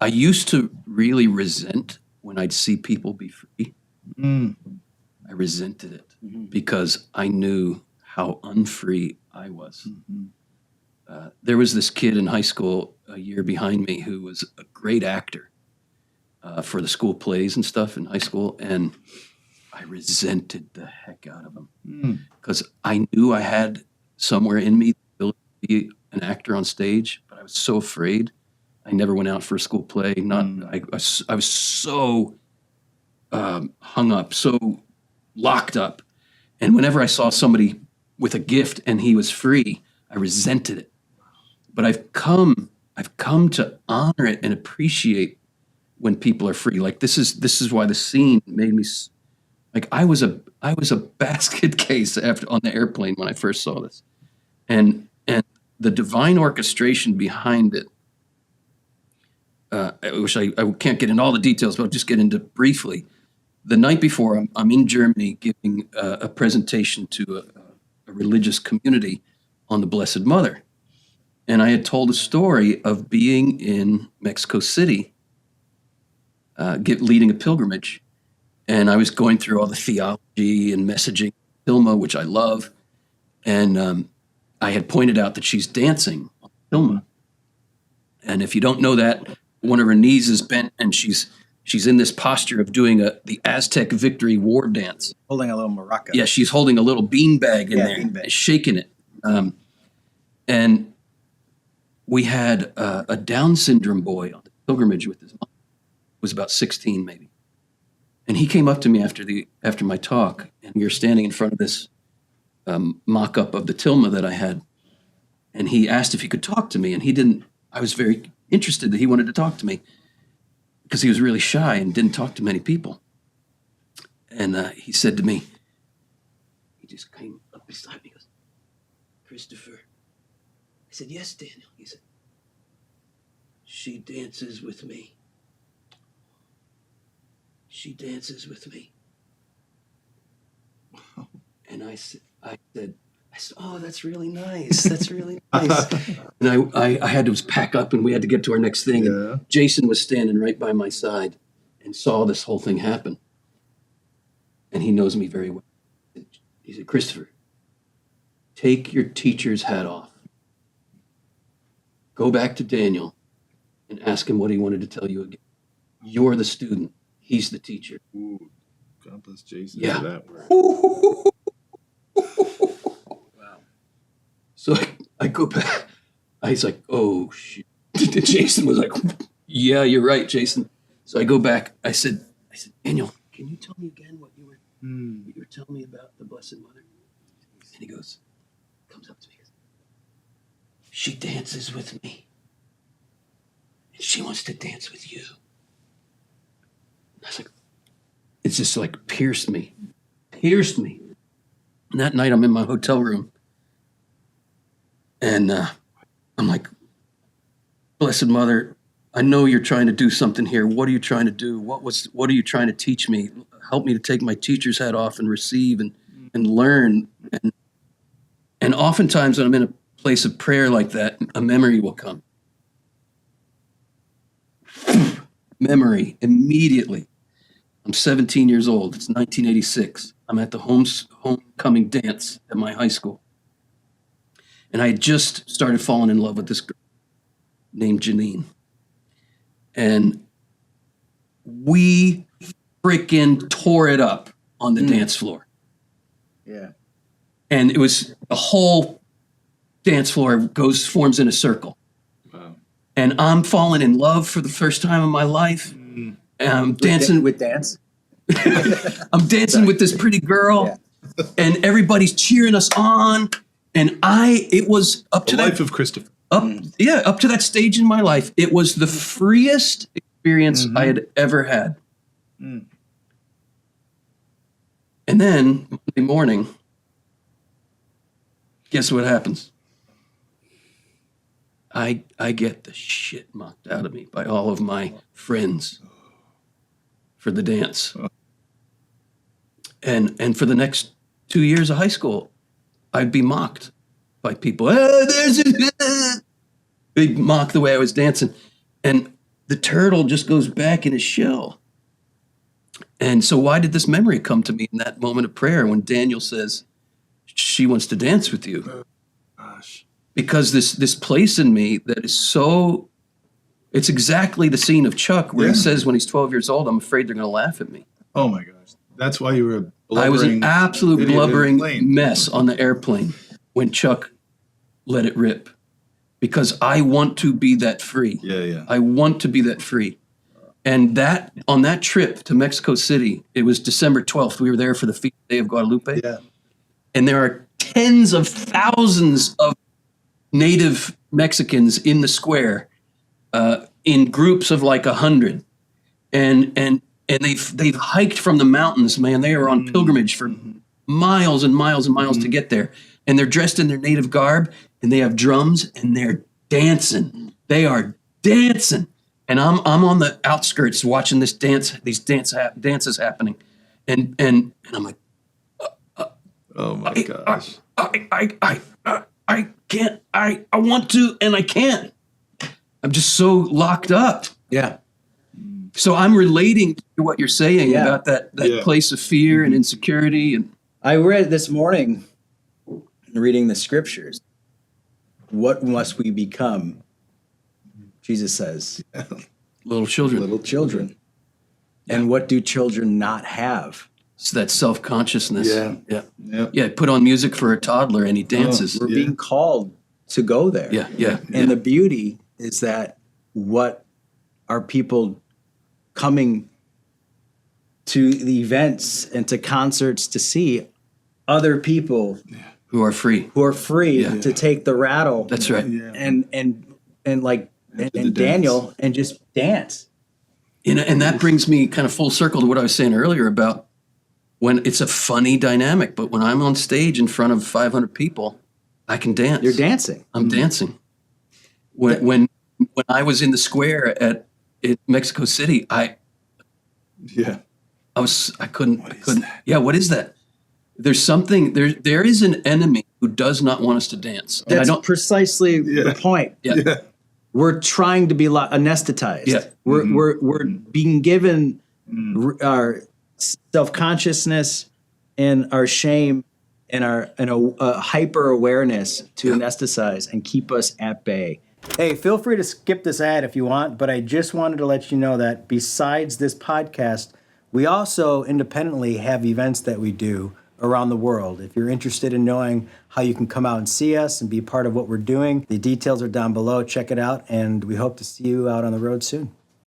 I used to really resent when I'd see people be free. I resented it because I knew how unfree I was. There was this kid in high school a year behind me who was a great actor for the school plays and stuff in high school, and I resented the heck out of him because I knew I had somewhere in me the ability to be an actor on stage, but I was so afraid. I never went out for a school play. I was so hung up, so locked up. And whenever I saw somebody with a gift and he was free, I resented it. But I've come to honor it and appreciate when people are free. Like this is why the scene made me like I was a basket case on the airplane when I first saw this, and the divine orchestration behind it. I can't get into all the details, but I'll just get into briefly. The night before, I'm in Germany giving a presentation to a religious community on the Blessed Mother. And I had told a story of being in Mexico City, leading a pilgrimage. And I was going through all the theology and messaging, tilma, which I love. And I had pointed out that she's dancing on tilma. And if you don't know that, one of her knees is bent and she's in this posture of doing the Aztec victory war dance. Holding a little maraca. Yeah, she's holding a little beanbag in there, beanbag. Shaking it. And we had a Down syndrome boy on the pilgrimage with his mom. He was about 16 maybe. And he came up to me after my talk, and we were standing in front of this mock-up of the tilma that I had. And he asked if he could talk to me, and I was very interested that he wanted to talk to me because he was really shy and didn't talk to many people. And he said to me, he just came up beside me, he goes, "Christopher." I said, "Yes, Daniel." He said, "She dances with me. She dances with me." And I said, "Oh, that's really nice. That's really nice." And I had to pack up, and we had to get to our next thing. Yeah. And Jason was standing right by my side and saw this whole thing happen. And he knows me very well. He said, "Christopher, take your teacher's hat off. Go back to Daniel and ask him what he wanted to tell you again. You're the student. He's the teacher." Ooh, God bless Jason for that word. Wow. So I go back. I was like, "Oh, shit." Jason was like, "Yeah, you're right, Jason." So I go back. I said, "Daniel, can you tell me again what you were telling me about the Blessed Mother?" And he comes up to me, goes, "She dances with me. And she wants to dance with you." I was like, it's just like pierced me. And that night I'm in my hotel room, and I'm like, "Blessed Mother, I know you're trying to do something here. What are you trying to do? What are you trying to teach me? Help me to take my teacher's hat off and receive and learn." And oftentimes when I'm in a place of prayer like that, a memory will come. Memory immediately. I'm 17 years old. It's 1986. I'm at the homecoming dance at my high school. And I had just started falling in love with this girl named Janine. And we freaking tore it up on the dance floor. Yeah. And it was the whole dance floor forms in a circle. Wow. And I'm falling in love for the first time in my life. I'm dancing with dance. I'm dancing with this pretty girl, and everybody's cheering us on. And it was up to the life of Christopher. Up to that stage in my life, it was the freest experience I had ever had. And then Monday morning, guess what happens? I get the shit knocked out of me by all of my friends for the dance. And for the next 2 years of high school, I'd be mocked by people. They'd mock the way I was dancing. And the turtle just goes back in his shell. And so why did this memory come to me in that moment of prayer when Daniel says, she wants to dance with you? Gosh. Because this place in me that is so, it's exactly the scene of Chuck where he says when he's 12 years old, I'm afraid they're going to laugh at me. Oh my gosh. That's why you were a blubbering. I was an absolute idiot in a blubbering plane. mess on the airplane when Chuck let it rip. Because I want to be that free. Yeah. I want to be that free. And that on that trip to Mexico City, it was December 12th. We were there for the feast day of Guadalupe. Yeah. And there are tens of thousands of native Mexicans in the square, in groups of like 100. And they've hiked from the mountains, man. They are on pilgrimage for miles and miles and miles to get there. And they're dressed in their native garb, and they have drums, and they're dancing. They are dancing. And I'm on the outskirts watching these dances happening. And I'm like, Oh my gosh. I can't, I want to, and I can't. I'm just so locked up. Yeah. So I'm relating to what you're saying about that place of fear and insecurity. And I read this morning, reading the scriptures, what must we become? Jesus says, little children. Little children. And what do children not have? It's that self-consciousness. Yeah. Yeah, put on music for a toddler and he dances. We're being called to go there. Yeah. And the beauty is that what are people coming to the events and to concerts to see other people who are free. To take the rattle. That's right. Yeah. And Daniel and just dance. And that brings me kind of full circle to what I was saying earlier about when it's a funny dynamic, but when I'm on stage in front of 500 people, I can dance. You're dancing. I'm dancing. When I was in the square in Mexico City, I couldn't. Yeah, what is that? There's something there is an enemy who does not want us to dance. And That's precisely the point. Yeah. We're trying to be anesthetized. Yeah. We're being given our self-consciousness and our shame and a hyper awareness to anesthetize and keep us at bay. Hey, feel free to skip this ad if you want, but I just wanted to let you know that besides this podcast, we also independently have events that we do around the world. If you're interested in knowing how you can come out and see us and be part of what we're doing, the details are down below. Check it out, and we hope to see you out on the road soon.